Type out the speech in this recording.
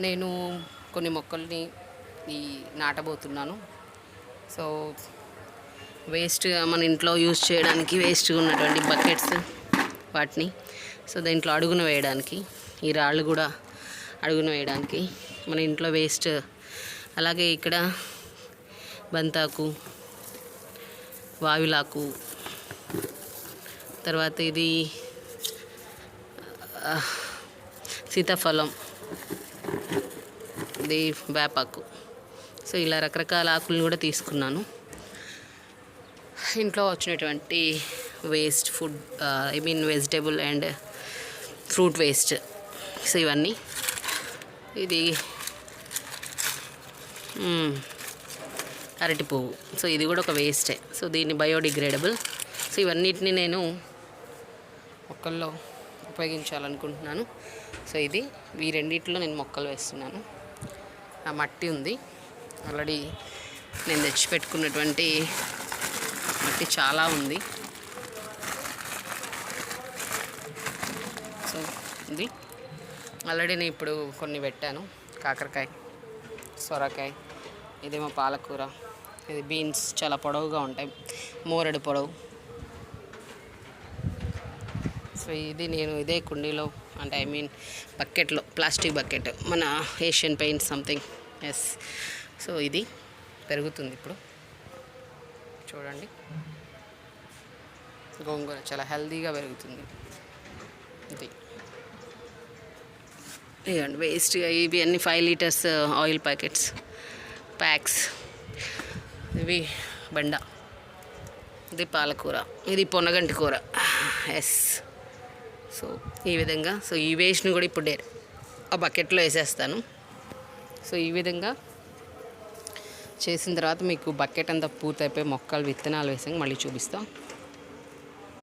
నేను కొన్ని మొక్కల్ని నాటబోతున్నాను. సో వేస్ట్గా మన ఇంట్లో యూజ్ చేయడానికి వేస్ట్గా ఉన్నటువంటి బకెట్స్ వాటిని సో దీంట్లో అడుగున వేయడానికి, ఈ రాళ్ళు కూడా అడుగున వేయడానికి మన ఇంట్లో వేస్ట్. అలాగే ఇక్కడ బంతాకు, వావిలాకు, తర్వాత ఇది సీతాఫలం, ఇది వేపాకు. సో ఇలా రకరకాల ఆకులను కూడా తీసుకున్నాను. ఇంట్లో వచ్చినటువంటి waste food, vegetable and fruit waste. So ఇవన్నీ, ఇది అరటి పువ్వు. సో ఇది కూడా ఒక వేస్టే. సో దీన్ని బయోడిగ్రేడబుల్. సో ఇవన్నిటిని నేను మొక్కల్లో ఉపయోగించాలనుకుంటున్నాను. సో ఈ రెండిట్లో నేను మొక్కలు వేస్తున్నాను. ఆ మట్టి ఉంది ఆల్రెడీ, నేను తెచ్చిపెట్టుకున్నటువంటి మట్టి చాలా ఉంది. సో ఇది ఆల్రెడీ నేను ఇప్పుడు కొన్ని పెట్టాను. కాకరకాయ, సొరకాయ, ఇదేమో పాలకూర, ఇది బీన్స్ చాలా పొడవుగా ఉంటాయి, మోరెడు పొడవు. సో ఇది నేను ఇదే కుండీలో, అంటే బకెట్లో, ప్లాస్టిక్ బకెట్, మన Asian paint something. Yes. So ఇది పెరుగుతుంది ఇప్పుడు, చూడండి. గోంగూర చాలా హెల్తీగా పెరుగుతుంది. ఇది ఇవ్వండి వేస్ట్గా ఇవి అన్ని 5 లీటర్స్ ఆయిల్ ప్యాక్స్. ఇవి బెండ, ఇది పాలకూర, ఇది పొన్నగంటి కూర. ఎస్. సో ఈ విధంగా, సో ఈ వేస్ట్ని కూడా ఇప్పుడు ఆ బకెట్లో వేసేస్తాను. సో ఈ విధంగా చేసిన తర్వాత మీకు బకెట్ అంతా పూర్తయిపోయి మొక్కలు విత్తనాలు వేసాక మళ్ళీ చూపిస్తాం.